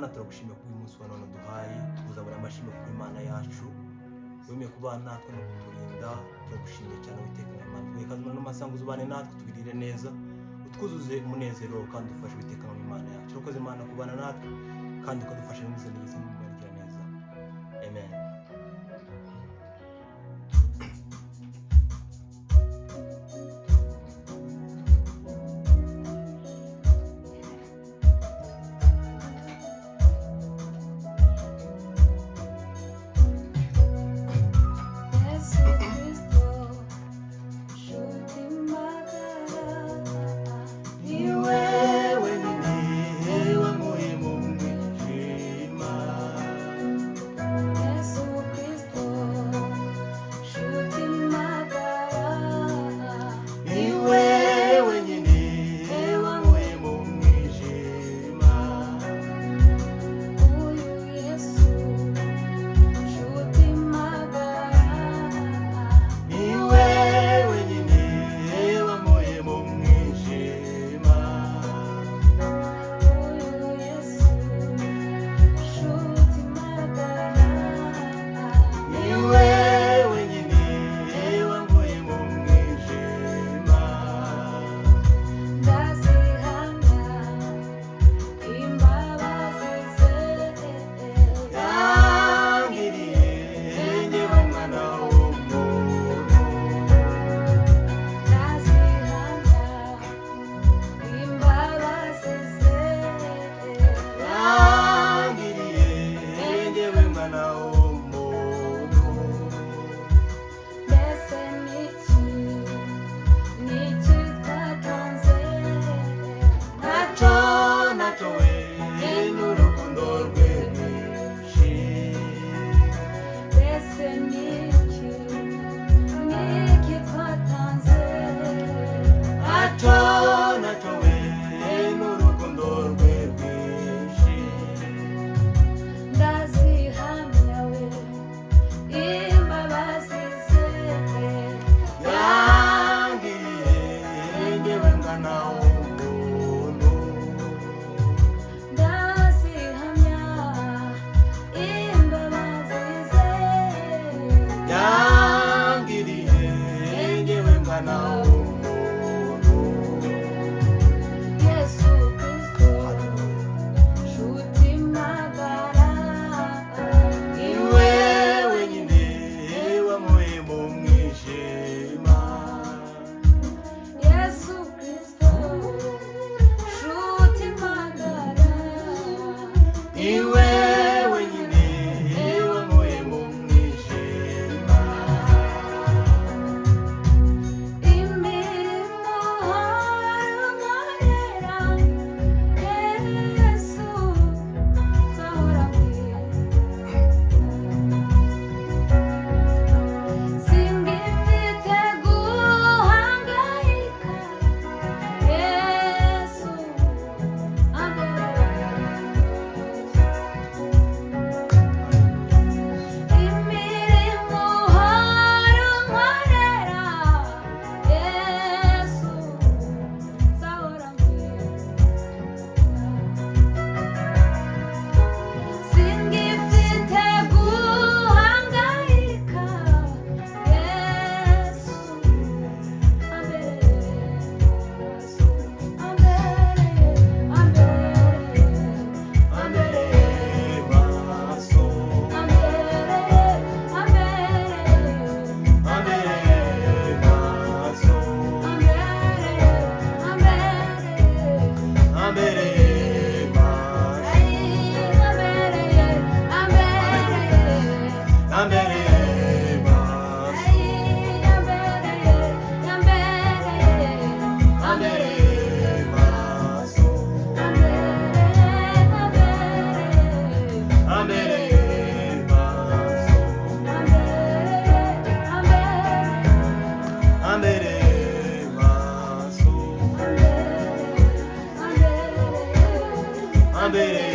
Mana turagushimiye ku munsi wa none duhaye, tuzabura amashimwe ku Imana yacu wemeye kubana natwe no kuturinda. Turagushimiye cyane Uwiteka Imana, twekazana n'amasango uzubane natwe, tugirire neza, utwuzuze umunezero kandi dufashe Uwiteka Imana yacu. Urakoze Imana kubana natwe kandi ukadufasha neza neza mu bagira neza. Amen. Ambere,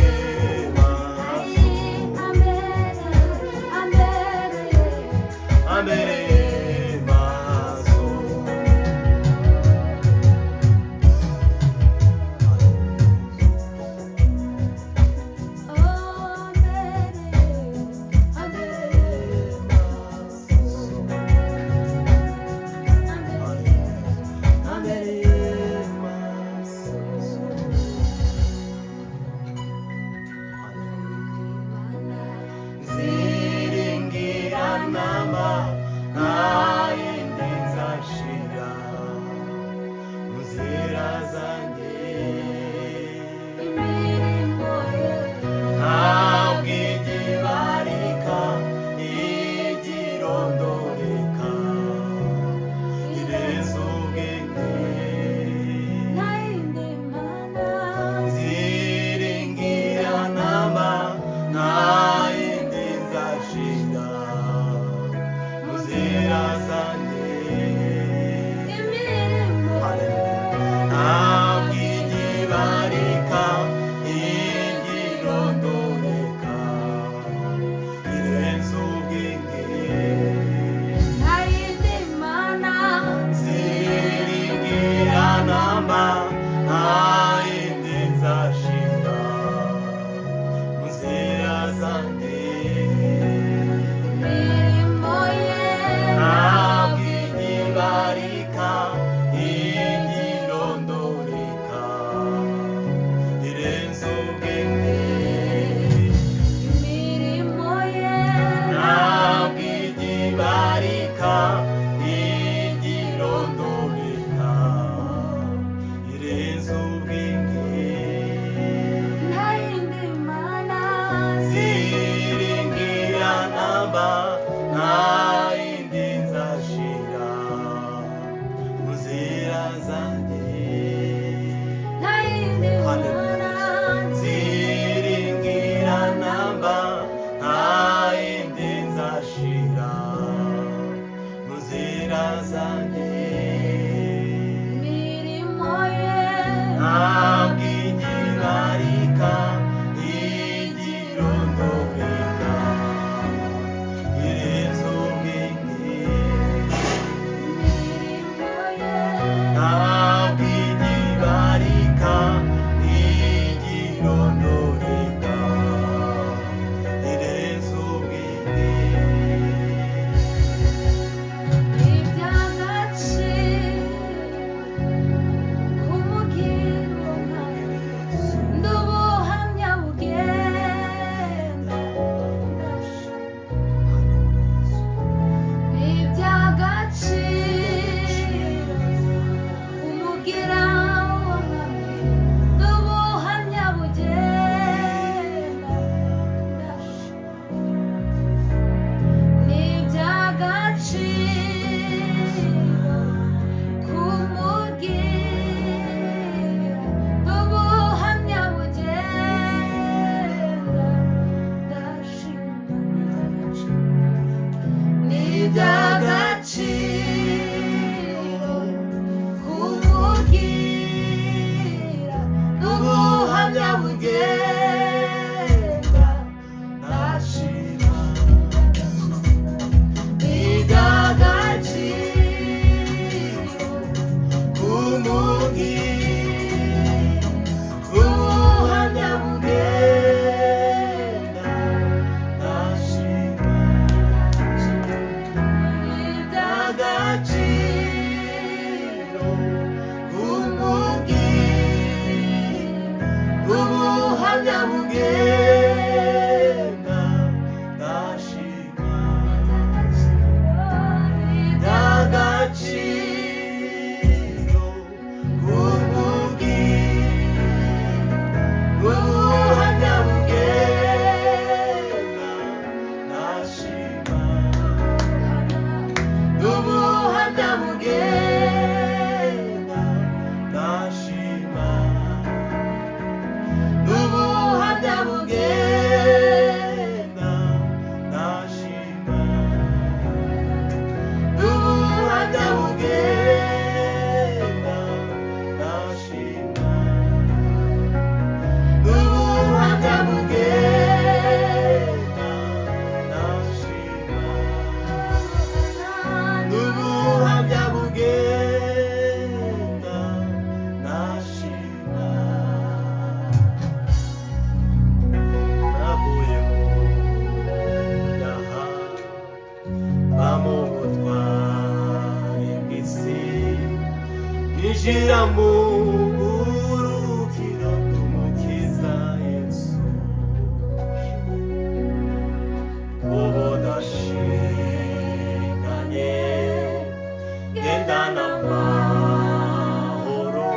nzashira mu nzira zanjye. Ntabwo igibarika igirondoreka irenze ubwenge. nta yindi mana ziringira namba, nta yindi nzashira mu nzira zanjye. imirimo ye Ntabwo igibarika igirondoreka irenze ubwenge. imirimo ye Ntabwo igibarika igirondoreka irenze ubwenge. nta yindi mana ziringira namba, nta yindi nzashira mu nzira zanjye. nta yindi mana ziringira namba, nta yindi nzashira mu nzira zanjye. imirimo ye Ntabwo igibarika igirondoreka irenze ubwenge. imirimo ye Ntabwo igibarika igirondoreka irenze ubwenge. iby'agaciro kumugira umwami n'ubuhamya bugenda ni iby'agaciro kumugira umwami n'ubuhamya bugenda ni iby'agaciro kumugira n'ubuhamya bugenda ndashima ni iby'agaciro kumugira n'ubuhamya bugenda ndashima iby'agaciro kumugira ubuhamya bugenda ndashima iby'agaciro kumugira ubuhamya bugenda ndashima iby'agaciro kumugira ubuhamya bugenda ndashima ubuhamya bugenda ndashima ubuhamya bugenda ndashima ubuhamya bugenda ndashima ubuhamya bugenda ndashima ubuhamya bugenda ndashima. Navuye mu byaha bamo ubutwari bw'isi, ninjira mu burukiro bw'umukiza Yesu. Ubu ndashinganye ngendana amahoro,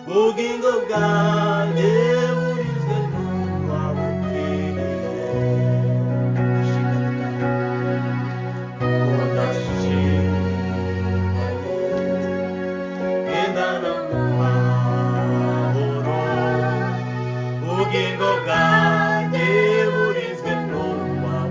ubugingo bwanjye burinzwe n'uwabupfiriye. Ubu ndashinganye ngendana amahoro, ubugingo bwanjye burinzwe n'uwabupfiriye.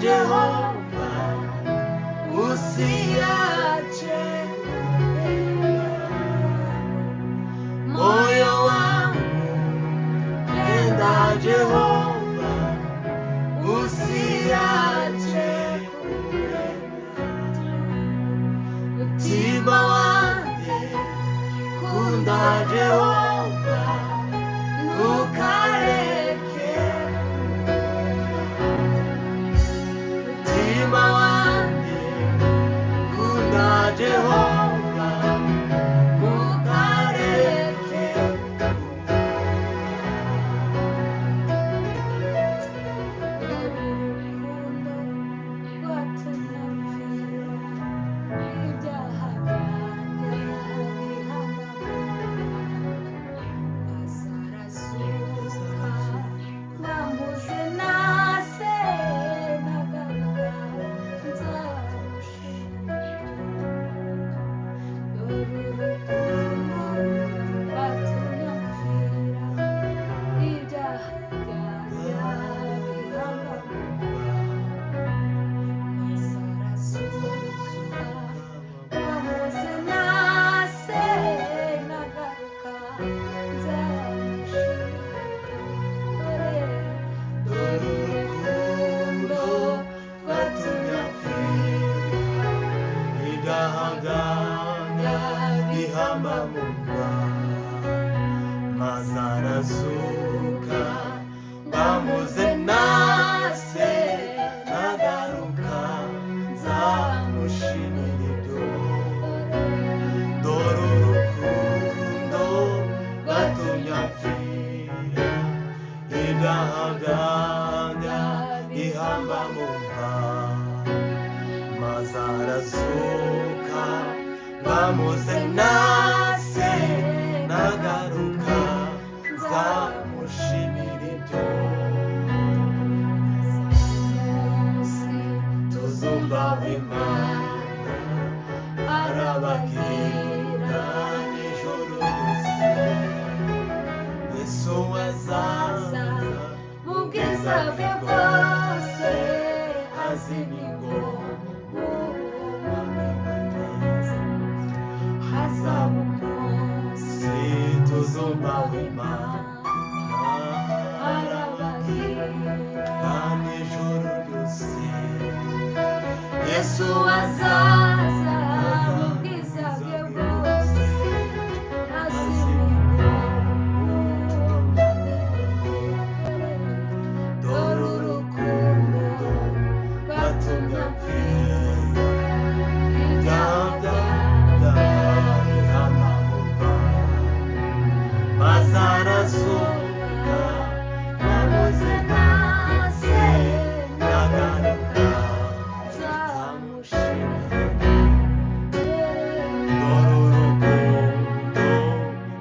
Jehova, usiache moyo wangu, penda Jehova, usiache mutima wanjye, kunda Jehova, ntukareke mutima wanjye, kunda Jehova, ntukareke mazarazuka bamuze nase nagaruka nzamushimira ibyo dore urukundo rwatumye apfira igahaganya ihamba mu mva mazarazuka bamuze nase nagaruka nzamushimira ibyo tuzumva Imana arababwira nijoro ryose Yesu azaza mu bwiza bwe bwose azimigo hazaba umunsi tuzumva Imana arababwira nijoro ryose Yesu azaza mu bwiza bwe bwose azimigo dore urukundo rwatumye apfira mazarazuka bamuze nase nagaruka nzamushimira dore urukundo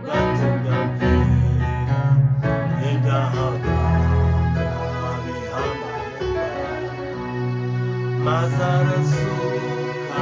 rwatumye apfira igahaganya bihama mazarazuka